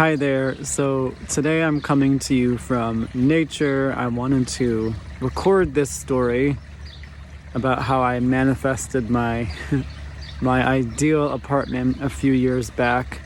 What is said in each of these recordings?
Hi there. So today I'm coming to you from nature. I wanted to record this story about how I manifested my my ideal apartment a few years back.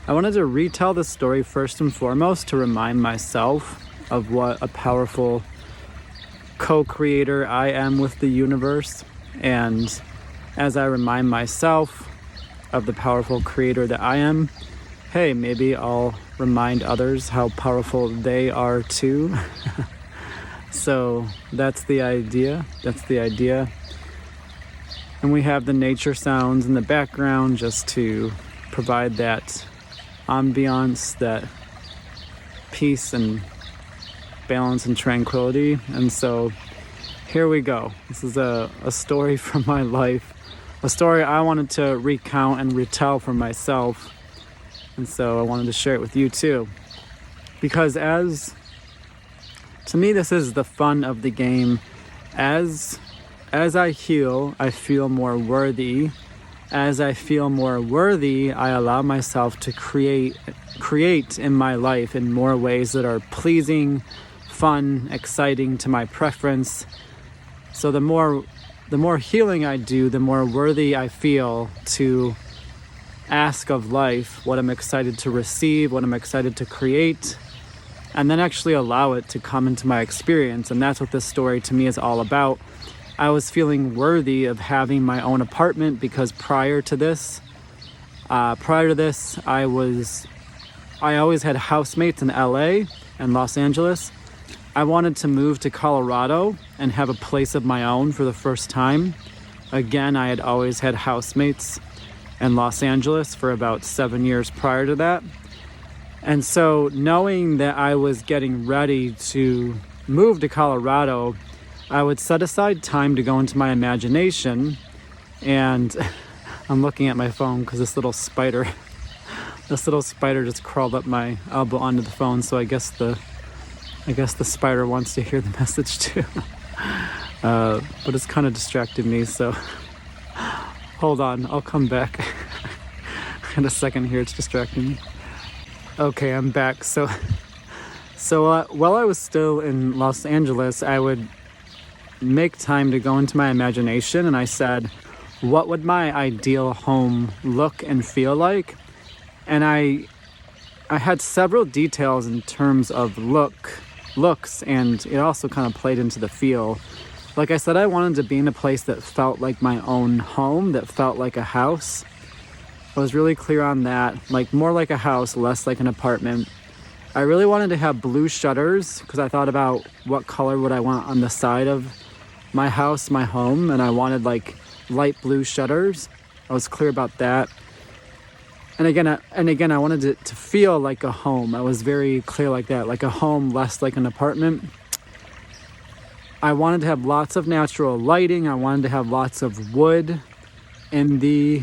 I wanted to retell the story first and foremost to remind myself of what a powerful co-creator I am with the universe. And as I remind myself of the powerful creator that I am, hey, maybe I'll remind others how powerful they are too. So that's the idea. And we have the nature sounds in the background just to provide that ambiance, that peace and balance and tranquility. And so here we go. This is a story from my life, a story I wanted to recount and retell for myself. And so I wanted to share it with you too. Because to me, this is the fun of the game. As I heal, I feel more worthy. As I feel more worthy, I allow myself to create in my life in more ways that are pleasing, fun, exciting to my preference. So the more healing I do, the more worthy I feel to ask of life what I'm excited to receive, what I'm excited to create, and then actually allow it to come into my experience. And that's what this story to me is all about. I was feeling worthy of having my own apartment because prior to this, I always had housemates in LA and Los Angeles. I wanted to move to Colorado and have a place of my own for the first time. Again, I had always had housemates in Los Angeles for about 7 years prior to that. And so knowing that I was getting ready to move to Colorado, I would set aside time to go into my imagination. And I'm looking at my phone because this little spider just crawled up my elbow onto the phone. So I guess the spider wants to hear the message too. But it's kind of distracted me, so hold on, I'll come back in a second here. It's distracting me. Okay, I'm back. So while I was still in Los Angeles, I would make time to go into my imagination, and I said, what would my ideal home look and feel like? And I had several details in terms of looks, and it also kind of played into the feel. Like I said, I wanted to be in a place that felt like my own home, that felt like a house. I was really clear on that, like more like a house, less like an apartment. I really wanted to have blue shutters because I thought about what color would I want on the side of my house, my home, and I wanted like light blue shutters. I was clear about that. And again, I wanted it to feel like a home. I was very clear like that, like a home, less like an apartment. I wanted to have lots of natural lighting. I wanted to have lots of wood in the,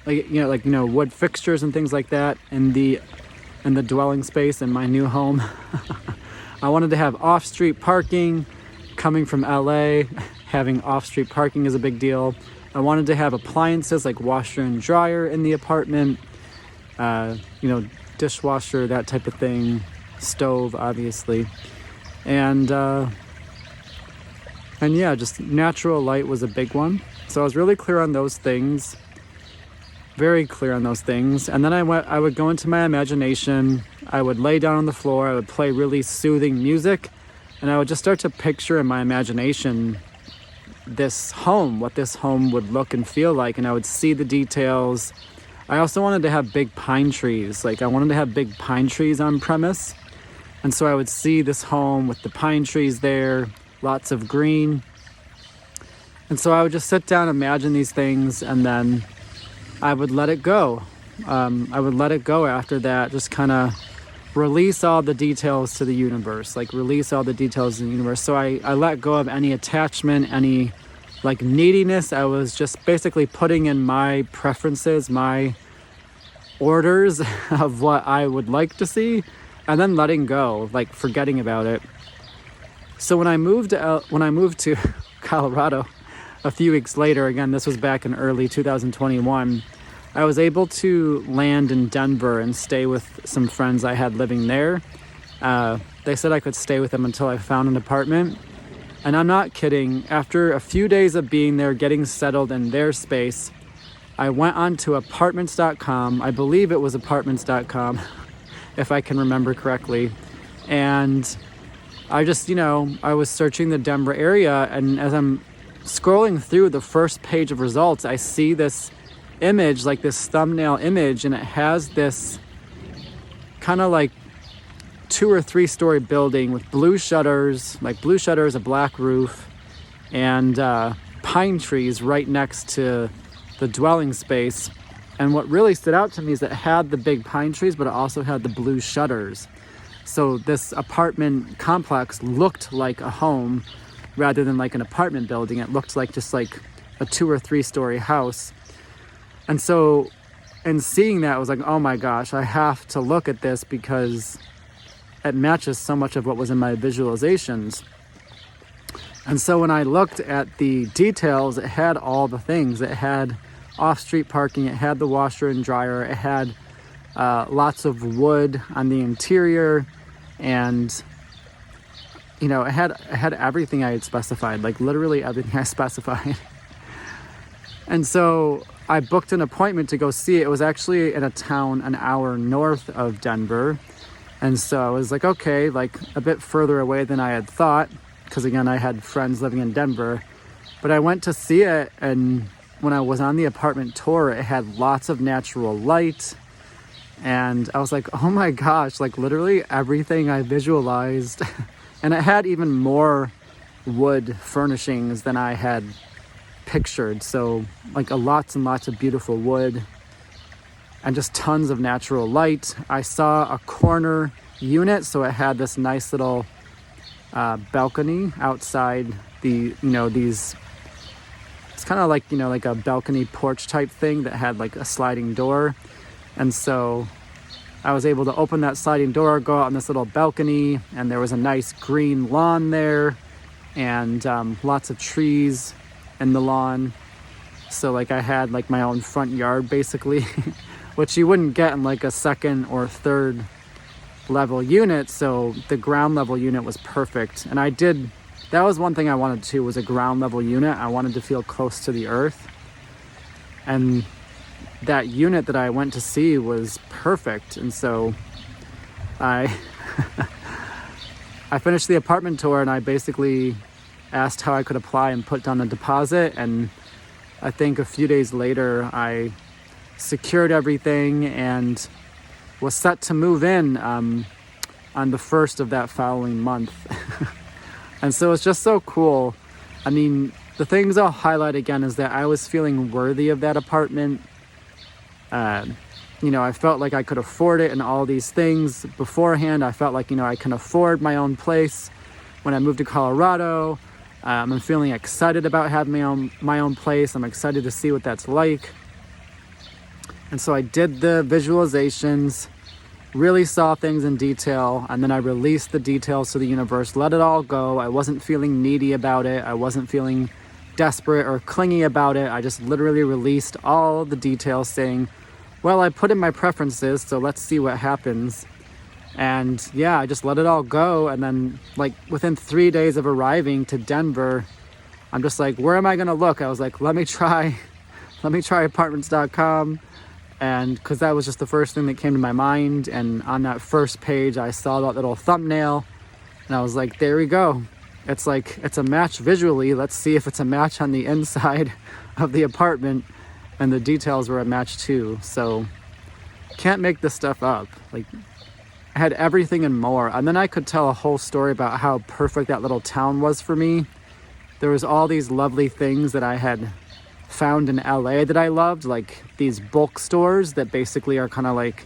wood fixtures and things like that in the dwelling space in my new home. I wanted to have off-street parking. Coming from LA, having off-street parking is a big deal. I wanted to have appliances like washer and dryer in the apartment, dishwasher, that type of thing, stove, obviously. And yeah, just natural light was a big one. So I was really clear on those things, very clear on those things. And then I would go into my imagination. I would lay down on the floor. I would play really soothing music, and I would just start to picture in my imagination this home, what this home would look and feel like, and I would see the details. I also wanted to have big pine trees. Like I wanted to have big pine trees on premise. And so I would see this home with the pine trees there, lots of green. And so I would just sit down, imagine these things, and then I would let it go. I would let it go after that, just kind of release all the details to the universe, So I let go of any attachment, any like neediness. I was just basically putting in my preferences, my orders of what I would like to see, and then letting go, like forgetting about it. So when I moved to Colorado a few weeks later, again, this was back in early 2021, I was able to land in Denver and stay with some friends I had living there. They said I could stay with them until I found an apartment. And I'm not kidding. After a few days of being there, getting settled in their space, I went on to apartments.com. I believe it was apartments.com, if I can remember correctly. And I just, I was searching the Denver area, and as I'm scrolling through the first page of results, I see this image, like this thumbnail image, and it has this kind of like 2 or 3 story building with blue shutters, a black roof, and pine trees right next to the dwelling space. And what really stood out to me is that it had the big pine trees, but it also had the blue shutters. So this apartment complex looked like a home rather than like an apartment building. It looked like just like a 2 or 3 story house. And so in seeing that, I was like, oh my gosh, I have to look at this because it matches so much of what was in my visualizations. And so when I looked at the details, it had all the things. It had off-street parking, it had the washer and dryer, it had lots of wood on the interior, and it had everything I had specified, like literally everything I specified. And so I booked an appointment to go see it. It was actually in a town an hour north of Denver. And so I was like, okay, like a bit further away than I had thought, because again, I had friends living in Denver. But I went to see it, and when I was on the apartment tour, it had lots of natural light. And I was like, oh my gosh, like literally everything I visualized. And it had even more wood furnishings than I had pictured. So like lots and lots of beautiful wood and just tons of natural light. I saw a corner unit, so it had this nice little balcony outside these, it's kind of like, like a balcony porch type thing that had like a sliding door. And so I was able to open that sliding door, go out on this little balcony, and there was a nice green lawn there, and lots of trees in the lawn. So like I had like my own front yard basically, which you wouldn't get in like a second or third level unit. So the ground level unit was perfect. And that was one thing I wanted too, was a ground level unit. I wanted to feel close to the earth. And that unit that I went to see was perfect. And so I finished the apartment tour, and I basically asked how I could apply and put down a deposit. And I think a few days later, I secured everything and was set to move in on the 1st of that following month. And so it's just so cool. I mean, the things I'll highlight again is that I was feeling worthy of that apartment. I felt like I could afford it and all these things beforehand. I felt like, I can afford my own place. When I moved to Colorado, I'm feeling excited about having my own place. I'm excited to see what that's like. And so I did the visualizations, really saw things in detail, and then I released the details to the universe, let it all go. I wasn't feeling needy about it. I wasn't feeling desperate or clingy about it. I just literally released all the details saying, well, I put in my preferences, so let's see what happens. And yeah, I just let it all go. And then like within 3 days of arriving to Denver, I'm just like, where am I going to look? I was like, let me try apartments.com. And because that was just the first thing that came to my mind. And on that first page, I saw that little thumbnail, and I was like, there we go. It's like, it's a match visually. Let's see if it's a match on the inside of the apartment. And the details were a match too. So can't make this stuff up. Like, I had everything and more. And then I could tell a whole story about how perfect that little town was for me. There was all these lovely things that I had found in LA that I loved, like these bulk stores that basically are kind of like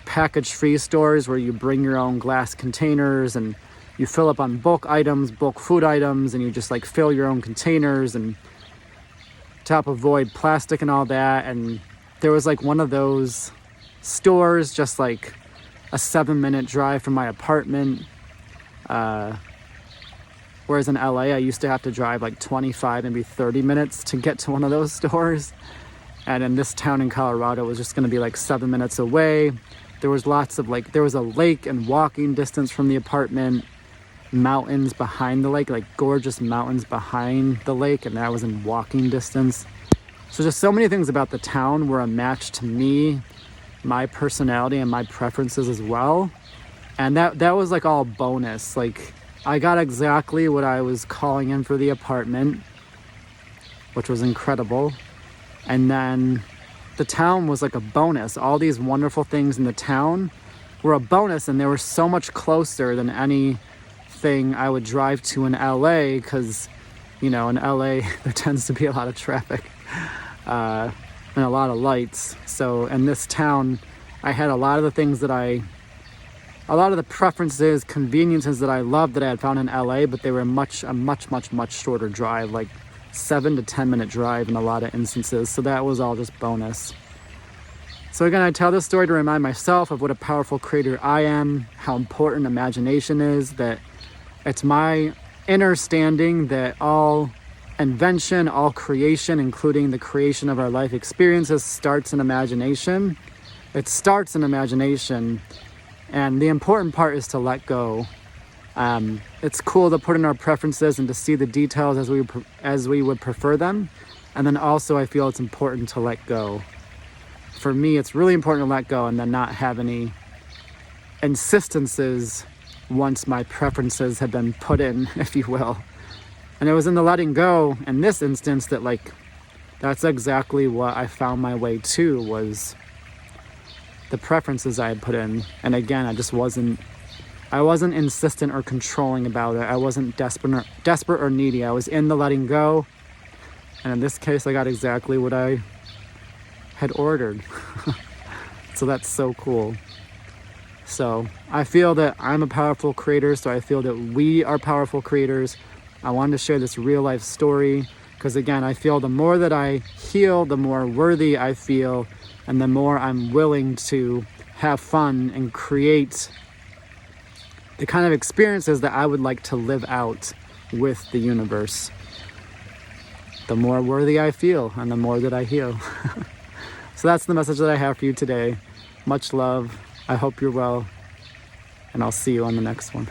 package-free stores where you bring your own glass containers and you fill up on bulk items, bulk food items, and you just like fill your own containers and to help avoid plastic and all that. And there was like one of those stores just like a 7-minute drive from my apartment. Whereas in LA, I used to have to drive like 25, maybe 30 minutes to get to one of those stores. And in this town in Colorado, it was just going to be like 7 minutes away. There was lots of like, there was a lake and walking distance from the apartment, mountains behind the lake, like gorgeous mountains behind the lake, and that was in walking distance. So just so many things about the town were a match to me, my personality and my preferences as well. And that was like all bonus. Like I got exactly what I was calling in for the apartment, which was incredible. And then the town was like a bonus. All these wonderful things in the town were a bonus, and they were so much closer than anything I would drive to in LA, because, you know, in LA there tends to be a lot of traffic and a lot of lights. So in this town, I had a lot of the things that a lot of the preferences, conveniences that I loved that I had found in LA, but they were a much shorter drive, like 7 to 10 minute drive in a lot of instances. So that was all just bonus. So again, I tell this story to remind myself of what a powerful creator I am, how important imagination is, that it's my understanding that all invention, all creation, including the creation of our life experiences, starts in imagination. It starts in imagination. And the important part is to let go. It's cool to put in our preferences and to see the details as we would prefer them. And then also I feel it's important to let go. For me, it's really important to let go and then not have any insistences once my preferences have been put in, if you will. And it was in the letting go in this instance that that's exactly what I found my way to, was the preferences I had put in. And again, I wasn't insistent or controlling about it. I wasn't desperate or needy. I was in the letting go. And in this case, I got exactly what I had ordered. So that's so cool. So I feel that I'm a powerful creator. So I feel that we are powerful creators. I wanted to share this real life story because, again, I feel the more that I heal, the more worthy I feel, and the more I'm willing to have fun and create the kind of experiences that I would like to live out with the universe. The more worthy I feel and the more that I heal. So that's the message that I have for you today. Much love. I hope you're well, and I'll see you on the next one.